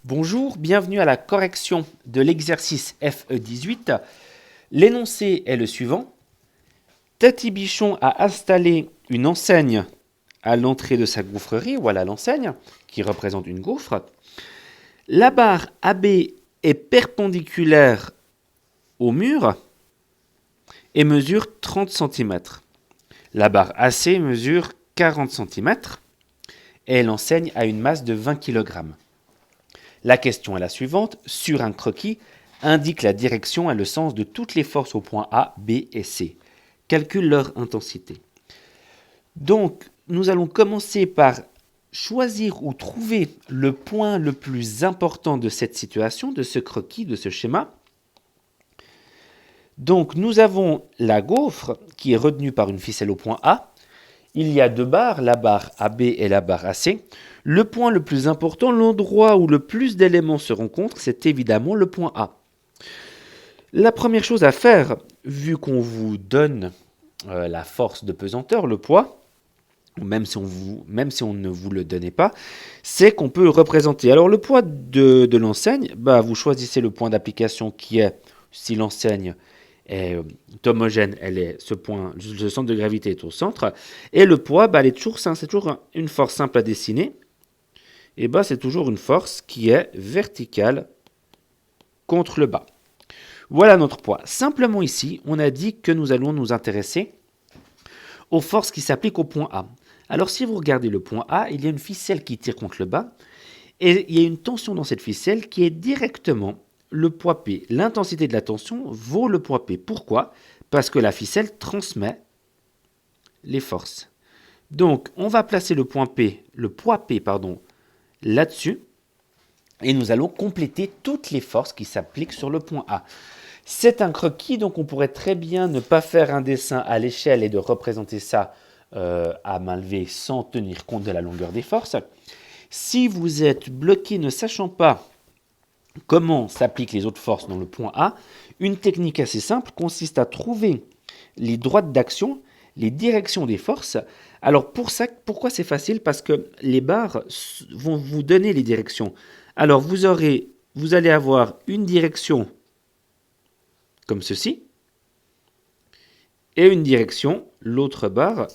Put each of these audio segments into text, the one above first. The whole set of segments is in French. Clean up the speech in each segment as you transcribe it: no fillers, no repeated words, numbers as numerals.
Bonjour, bienvenue à la correction de l'exercice FE18. L'énoncé est le suivant. Tati Bichon a installé une enseigne à l'entrée de sa gaufrerie, voilà l'enseigne, qui représente une gaufre. La barre AB est perpendiculaire au mur et mesure 30 cm. La barre AC mesure 40 cm et l'enseigne a une masse de 20 kg. La question est la suivante. Sur un croquis, indique la direction et le sens de toutes les forces au point A, B et C. Calcule leur intensité. Donc, nous allons commencer par choisir ou trouver le point le plus important de cette situation, de ce croquis, de ce schéma. Donc, nous avons la gaufre qui est retenue par une ficelle au point A. Il y a deux barres, la barre AB et la barre AC. Le point le plus important, l'endroit où le plus d'éléments se rencontrent, c'est évidemment le point A. La première chose à faire, vu qu'on vous donne la force de pesanteur, le poids, même si on ne vous le donnait pas, c'est qu'on peut représenter. Alors le poids de l'enseigne, vous choisissez le point d'application qui est, si l'enseigne est homogène, le centre de gravité est au centre, et le poids, elle est toujours, c'est toujours une force simple à dessiner, et c'est toujours une force qui est verticale contre le bas. Voilà notre poids. Simplement ici, on a dit que nous allons nous intéresser aux forces qui s'appliquent au point A. Alors si vous regardez le point A, il y a une ficelle qui tire contre le bas et il y a une tension dans cette ficelle qui est directement le poids P. L'intensité de la tension vaut le poids P. Pourquoi ? Parce que la ficelle transmet les forces. Donc on va placer le poids P, là-dessus et nous allons compléter toutes les forces qui s'appliquent sur le point A. C'est un croquis, donc on pourrait très bien ne pas faire un dessin à l'échelle et de représenter ça à main levée sans tenir compte de la longueur des forces. Si vous êtes bloqué ne sachant pas comment s'appliquent les autres forces dans le point A, une technique assez simple consiste à trouver les droites d'action, les directions des forces. Alors pour ça, pourquoi c'est facile ? Parce que les barres vont vous donner les directions. Alors vous allez avoir une direction comme ceci, et une direction, l'autre barre,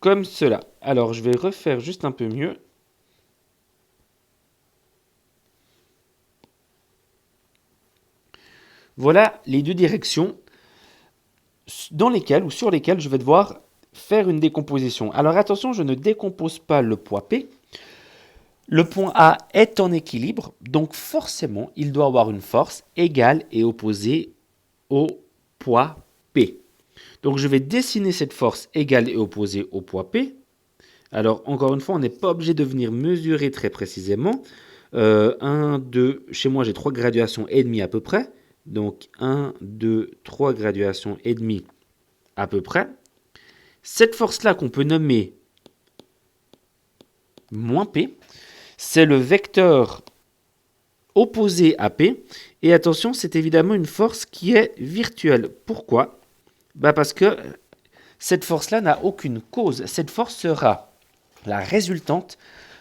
comme cela. Alors je vais refaire juste un peu mieux. Voilà les deux directions dans lesquelles ou sur lesquelles je vais devoir faire une décomposition. Alors attention, je ne décompose pas le poids P. Le point A est en équilibre, donc forcément, il doit avoir une force égale et opposée au poids P. Donc je vais dessiner cette force égale et opposée au poids P. Alors encore une fois, on n'est pas obligé de venir mesurer très précisément. 1, 2, chez moi j'ai 3 graduations et demie à peu près. Donc 1, 2, 3 graduations et demie à peu près. Cette force-là qu'on peut nommer moins P, c'est le vecteur opposé à P. Et attention, c'est évidemment une force qui est virtuelle. Pourquoi ? Parce que cette force-là n'a aucune cause. Cette force sera la résultante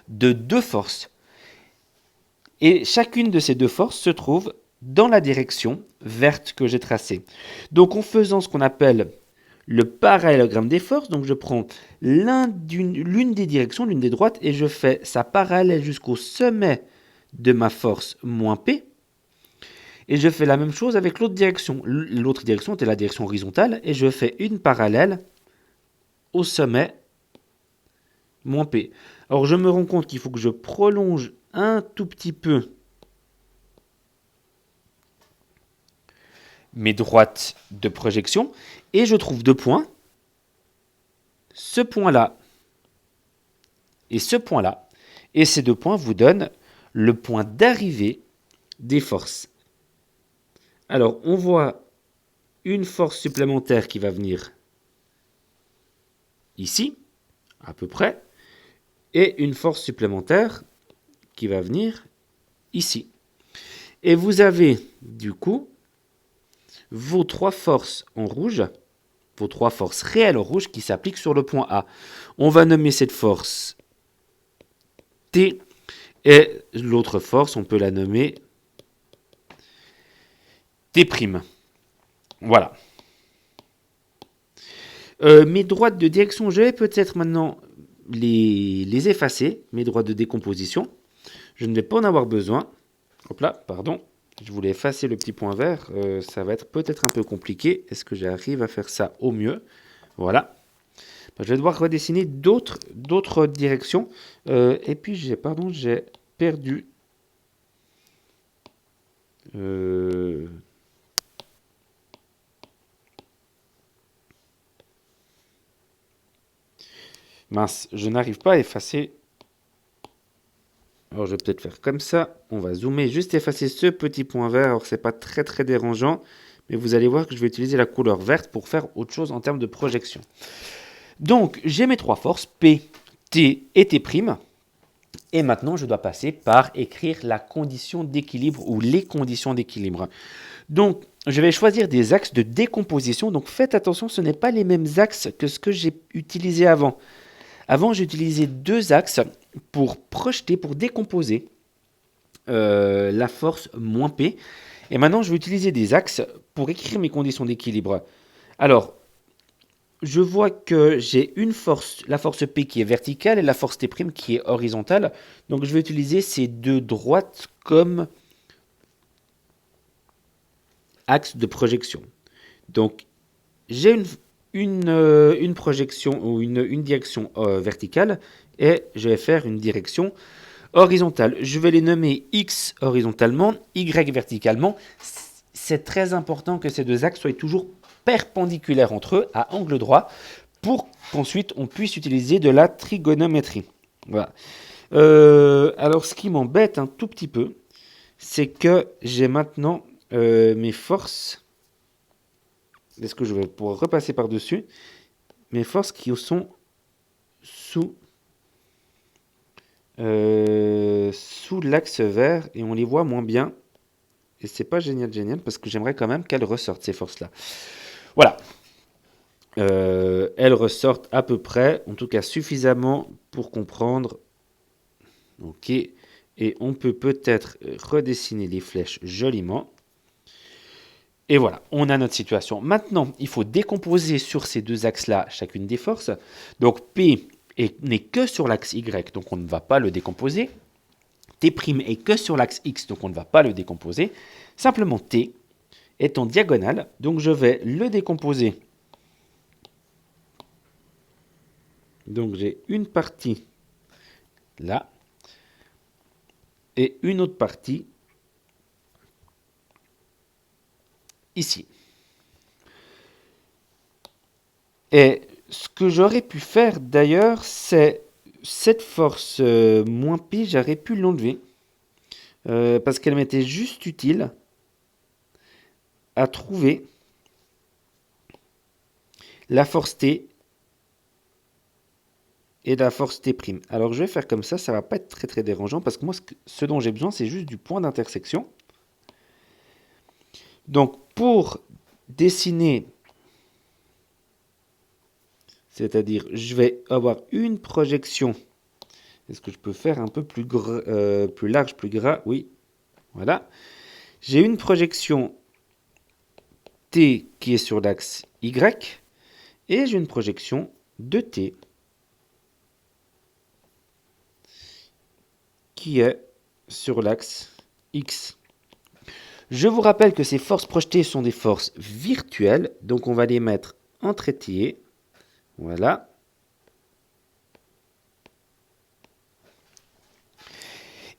de deux forces. Et chacune de ces deux forces se trouve dans la direction verte que j'ai tracée. Donc en faisant ce qu'on appelle le parallélogramme des forces, donc je prends l'une des directions, l'une des droites, et je fais sa parallèle jusqu'au sommet de ma force moins P. Et je fais la même chose avec l'autre direction. L'autre direction était la direction horizontale, et je fais une parallèle au sommet moins P. Alors je me rends compte qu'il faut que je prolonge un tout petit peu mes droites de projection, et je trouve deux points, ce point-là et ce point-là, et ces deux points vous donnent le point d'arrivée des forces. Alors on voit une force supplémentaire qui va venir ici, à peu près, et une force supplémentaire qui va venir ici. Et vous avez, du coup, vos trois forces en rouge, vos 3 forces réelles rouges qui s'appliquent sur le point A. On va nommer cette force T, et l'autre force, on peut la nommer T'. Voilà. Mes droites de direction, je vais peut-être maintenant les effacer, mes droites de décomposition. Je ne vais pas en avoir besoin. Hop là, pardon. Je voulais effacer le petit point vert. Ça va être peut-être un peu compliqué. Est-ce que j'arrive à faire ça au mieux? Voilà. Je vais devoir redessiner d'autres directions. Et puis, j'ai perdu... Mince, je n'arrive pas à effacer. Alors, je vais peut-être faire comme ça. On va zoomer, juste effacer ce petit point vert. Alors, c'est pas très dérangeant. Mais vous allez voir que je vais utiliser la couleur verte pour faire autre chose en termes de projection. Donc, j'ai mes 3 forces, P, T et T'. Et maintenant, je dois passer par écrire la condition d'équilibre ou les conditions d'équilibre. Donc, je vais choisir des axes de décomposition. Donc, faites attention, ce n'est pas les mêmes axes que ce que j'ai utilisé avant. Avant, j'ai utilisé 2 axes pour projeter, pour décomposer la force moins P. Et maintenant, je vais utiliser des axes pour écrire mes conditions d'équilibre. Alors, je vois que j'ai la force P qui est verticale et la force T' qui est horizontale. Donc, je vais utiliser ces 2 droites comme axe de projection. Donc, j'ai une projection ou une direction verticale et je vais faire une direction horizontale. Je vais les nommer X horizontalement, Y verticalement. C'est très important que ces 2 axes soient toujours perpendiculaires entre eux à angle droit pour qu'ensuite on puisse utiliser de la trigonométrie. Voilà. Alors ce qui m'embête un tout petit peu, c'est que j'ai maintenant mes forces. Est-ce que je vais pouvoir repasser par-dessus? Mes forces qui sont sous l'axe vert et on les voit moins bien. Et c'est pas génial parce que j'aimerais quand même qu'elles ressortent ces forces-là. Voilà. Elles ressortent à peu près, en tout cas suffisamment pour comprendre. Ok. Et on peut peut-être redessiner les flèches joliment. Et voilà, on a notre situation. Maintenant, il faut décomposer sur ces 2 axes-là chacune des forces. Donc P n'est que sur l'axe Y, donc on ne va pas le décomposer. T' est que sur l'axe X, donc on ne va pas le décomposer. Simplement T est en diagonale, donc je vais le décomposer. Donc j'ai une partie là et une autre partie ici. Et ce que j'aurais pu faire d'ailleurs, c'est cette force moins P, j'aurais pu l'enlever. Parce qu'elle m'était juste utile à trouver la force T et la force T'. Alors je vais faire comme ça ne va pas être très dérangeant parce que moi ce dont j'ai besoin c'est juste du point d'intersection. Donc pour dessiner, c'est-à-dire je vais avoir une projection. Est-ce que je peux faire un peu plus large, plus gras? Oui, voilà. J'ai une projection T qui est sur l'axe Y et j'ai une projection de T qui est sur l'axe X. Je vous rappelle que ces forces projetées sont des forces virtuelles, donc on va les mettre en trétillé. Voilà.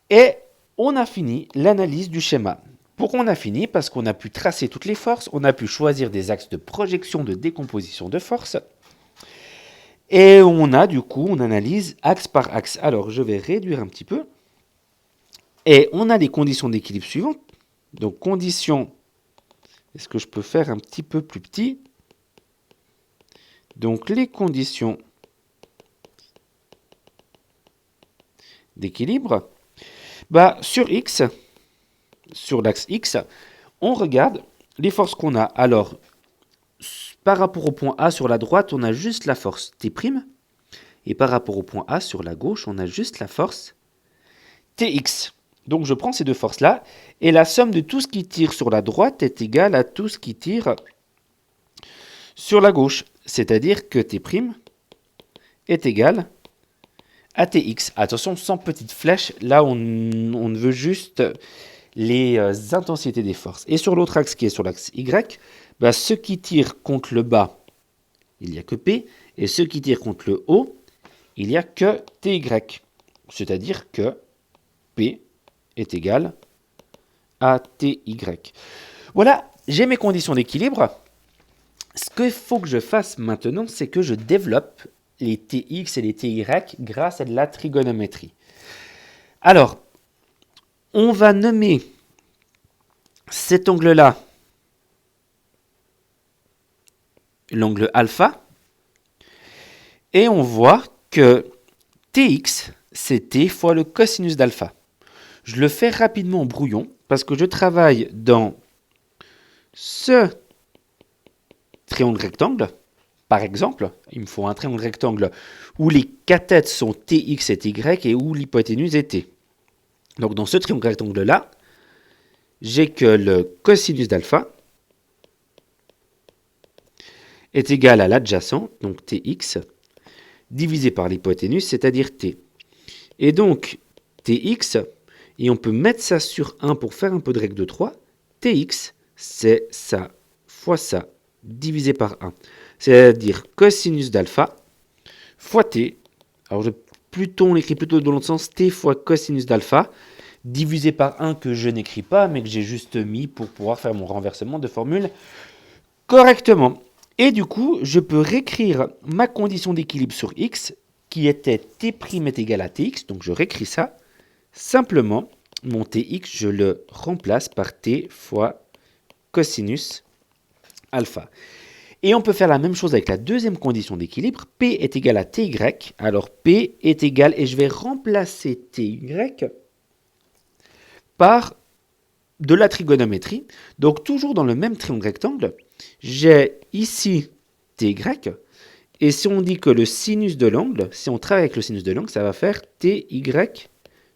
Et on a fini l'analyse du schéma. Pourquoi on a fini? Parce qu'on a pu tracer toutes les forces, on a pu choisir des axes de projection, de décomposition de forces. Et on analyse axe par axe. Alors, je vais réduire un petit peu. Et on a les conditions d'équilibre suivantes. Donc, conditions, est-ce que je peux faire un petit peu plus petit? Donc, les conditions d'équilibre, sur X, sur l'axe X, on regarde les forces qu'on a. Alors, par rapport au point A sur la droite, on a juste la force T', et par rapport au point A sur la gauche, on a juste la force Tx. Donc je prends ces deux forces-là, et la somme de tout ce qui tire sur la droite est égale à tout ce qui tire sur la gauche. C'est-à-dire que T' est égal à Tx. Attention, sans petite flèche, là on veut juste les intensités des forces. Et sur l'autre axe qui est sur l'axe Y, bah, ceux qui tirent contre le bas, il n'y a que P, et ceux qui tirent contre le haut, il n'y a que Ty. C'est-à-dire que P est égal à Ty. Voilà, j'ai mes conditions d'équilibre. Ce qu'il faut que je fasse maintenant, c'est que je développe les Tx et les Ty grâce à de la trigonométrie. Alors, on va nommer cet angle-là l'angle alpha, et on voit que Tx, c'est T fois le cosinus d'alpha. Je le fais rapidement en brouillon, parce que je travaille dans ce triangle rectangle. Par exemple, il me faut un triangle rectangle où les catètes sont Tx et Ty, et où l'hypoténuse est T. Donc dans ce triangle rectangle-là, j'ai que le cosinus d'alpha est égal à l'adjacent, donc Tx, divisé par l'hypoténuse, c'est-à-dire T. Et donc, Tx, et on peut mettre ça sur 1 pour faire un peu de règle de 3, Tx, c'est ça fois ça, divisé par 1. C'est-à-dire cosinus d'alpha fois T. Alors, on l'écrit plutôt dans l'autre sens, T fois cosinus d'alpha, divisé par 1 que je n'écris pas, mais que j'ai juste mis pour pouvoir faire mon renversement de formule correctement. Et du coup, je peux réécrire ma condition d'équilibre sur x, qui était T' est égal à Tx, donc je réécris ça. Simplement, mon Tx, je le remplace par T fois cosinus alpha. Et on peut faire la même chose avec la deuxième condition d'équilibre. P est égal à Ty. Alors P est égal, et je vais remplacer Ty par de la trigonométrie. Donc toujours dans le même triangle rectangle, j'ai ici Ty. Et si on dit que le sinus de l'angle, si on travaille avec le sinus de l'angle, ça va faire Ty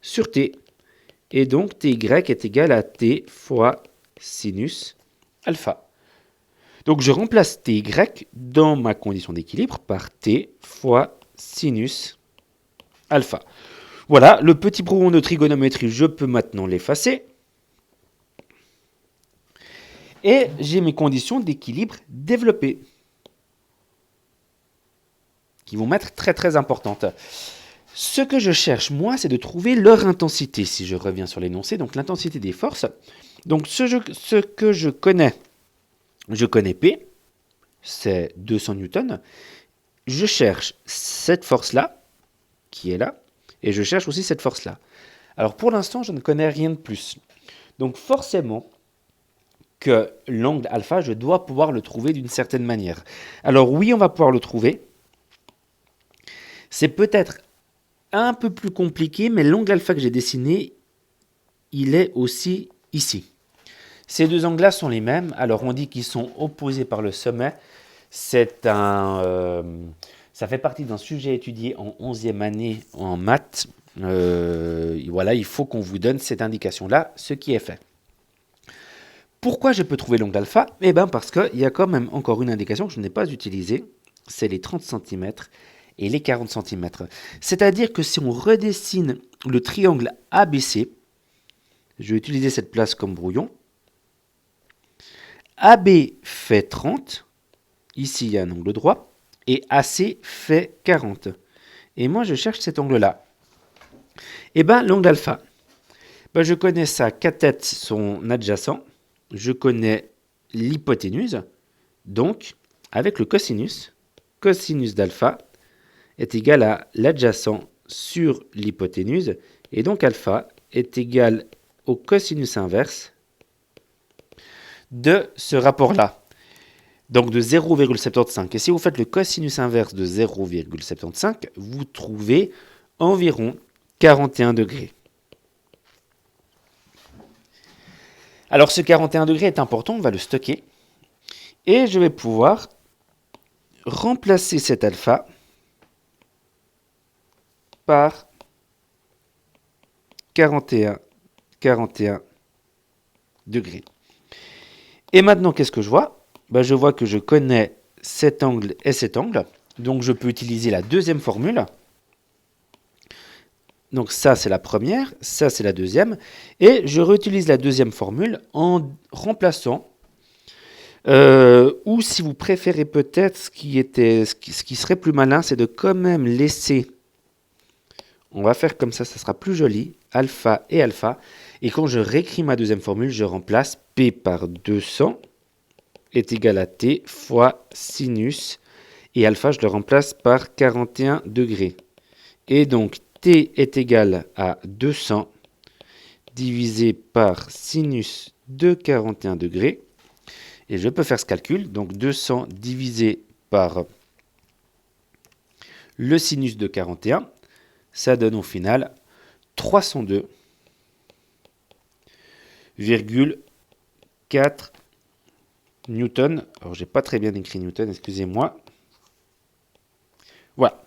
sur T. Et donc Ty est égal à T fois sinus alpha. Donc je remplace Ty dans ma condition d'équilibre par T fois sinus alpha. Voilà, le petit brouillon de trigonométrie, je peux maintenant l'effacer. Et j'ai mes conditions d'équilibre développées, qui vont m'être très très importantes. Ce que je cherche, moi, c'est de trouver leur intensité, si je reviens sur l'énoncé, donc l'intensité des forces. Donc ce que je connais P, c'est 200 newtons. Je cherche cette force-là, qui est là, et je cherche aussi cette force-là. Alors pour l'instant, je ne connais rien de plus. Donc forcément que l'angle alpha, je dois pouvoir le trouver d'une certaine manière. Alors oui, on va pouvoir le trouver. C'est peut-être un peu plus compliqué, mais l'angle alpha que j'ai dessiné, il est aussi ici. Ces deux angles-là sont les mêmes. Alors on dit qu'ils sont opposés par le sommet. Ça fait partie d'un sujet étudié en 11e année en maths. Voilà, il faut qu'on vous donne cette indication-là, ce qui est fait. Pourquoi je peux trouver l'angle alpha? Eh bien parce qu'il y a quand même encore une indication que je n'ai pas utilisée, c'est les 30 cm et les 40 cm. C'est-à-dire que si on redessine le triangle ABC, je vais utiliser cette place comme brouillon, AB fait 30, ici il y a un angle droit, et AC fait 40. Et moi je cherche cet angle-là. Eh bien l'angle alpha, je connais sa cathète, son adjacent, je connais l'hypoténuse, donc avec le cosinus d'alpha est égal à l'adjacent sur l'hypoténuse, et donc alpha est égal au cosinus inverse de ce rapport-là, donc de 0,75. Et si vous faites le cosinus inverse de 0,75, vous trouvez environ 41 degrés. Alors ce 41 degrés est important, on va le stocker. Et je vais pouvoir remplacer cet alpha par 41 degrés. Et maintenant, qu'est-ce que je vois? Je vois que je connais cet angle et cet angle. Donc, je peux utiliser la deuxième formule. Donc, ça, c'est la première. Ça, c'est la deuxième. Et je réutilise la deuxième formule en remplaçant, ou si vous préférez peut-être, ce qui serait plus malin, c'est de quand même laisser, on va faire comme ça sera plus joli, alpha et alpha. Et quand je réécris ma deuxième formule, je remplace P par 200 est égal à T fois sinus. Et alpha, je le remplace par 41 degrés. Et donc, T est égal à 200 divisé par sinus de 41 degrés. Et je peux faire ce calcul. Donc, 200 divisé par le sinus de 41, ça donne au final 302,4 newton. Alors, j'ai pas très bien écrit newton, excusez-moi. Voilà.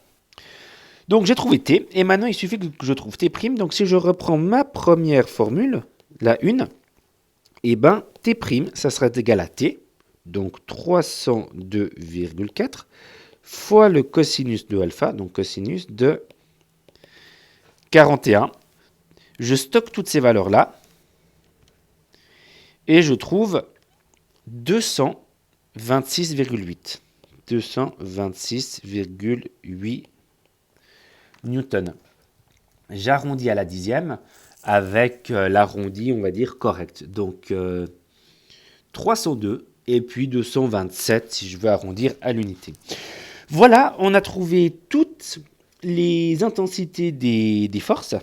Donc, j'ai trouvé T. Et maintenant, il suffit que je trouve T'. Donc, si je reprends ma première formule, la 1, T', ça sera égal à T. Donc, 302,4 fois le cosinus de alpha, donc cosinus de 41. Je stocke toutes ces valeurs-là. Et je trouve 226,8. 226,8 newton. J'arrondis à la dixième avec l'arrondi, on va dire, correct. Donc 302 et puis 227 si je veux arrondir à l'unité. Voilà, on a trouvé toutes les intensités des forces.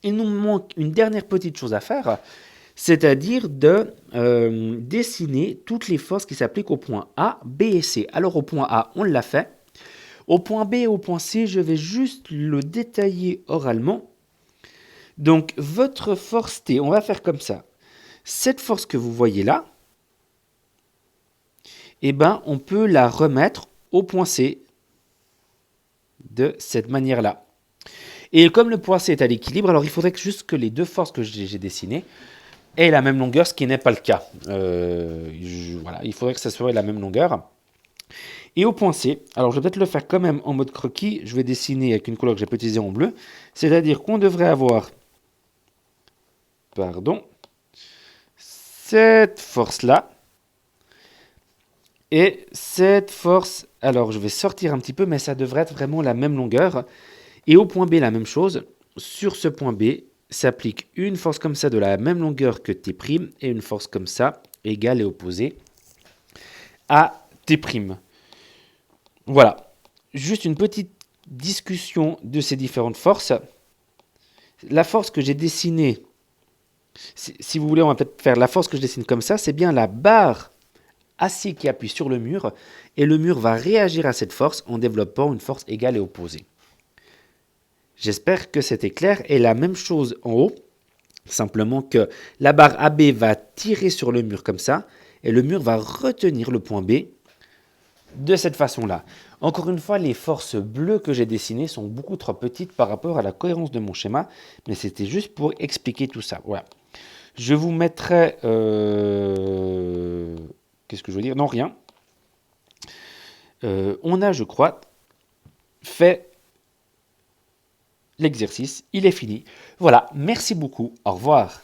Il nous manque une dernière petite chose à faire, c'est-à-dire de dessiner toutes les forces qui s'appliquent au point A, B et C. Alors au point A, on l'a fait. Au point B et au point C, je vais juste le détailler oralement. Donc votre force T, on va faire comme ça. Cette force que vous voyez là, on peut la remettre au point C de cette manière-là. Et comme le point C est à l'équilibre, alors il faudrait juste que les deux forces que j'ai dessinées aient la même longueur, ce qui n'est pas le cas. Voilà, il faudrait que ça soit la même longueur. Et au point C, alors je vais peut-être le faire quand même en mode croquis, je vais dessiner avec une couleur que j'ai utilisée en bleu, c'est-à-dire qu'on devrait avoir, cette force-là, et cette force, alors je vais sortir un petit peu, mais ça devrait être vraiment la même longueur. Et au point B, la même chose. Sur ce point B, s'applique une force comme ça de la même longueur que T' et une force comme ça, égale et opposée à T'. Voilà. Juste une petite discussion de ces différentes forces. La force que j'ai dessinée, si vous voulez, on va peut-être faire la force que je dessine comme ça, c'est bien la barre acier qui appuie sur le mur, et le mur va réagir à cette force en développant une force égale et opposée. J'espère que c'était clair. Et la même chose en haut, simplement que la barre AB va tirer sur le mur comme ça, et le mur va retenir le point B de cette façon-là. Encore une fois, les forces bleues que j'ai dessinées sont beaucoup trop petites par rapport à la cohérence de mon schéma, mais c'était juste pour expliquer tout ça. Voilà. Je vous mettrai... Qu'est-ce que je veux dire? Non, rien. On a, je crois, fait l'exercice. Il est fini. Voilà, merci beaucoup. Au revoir.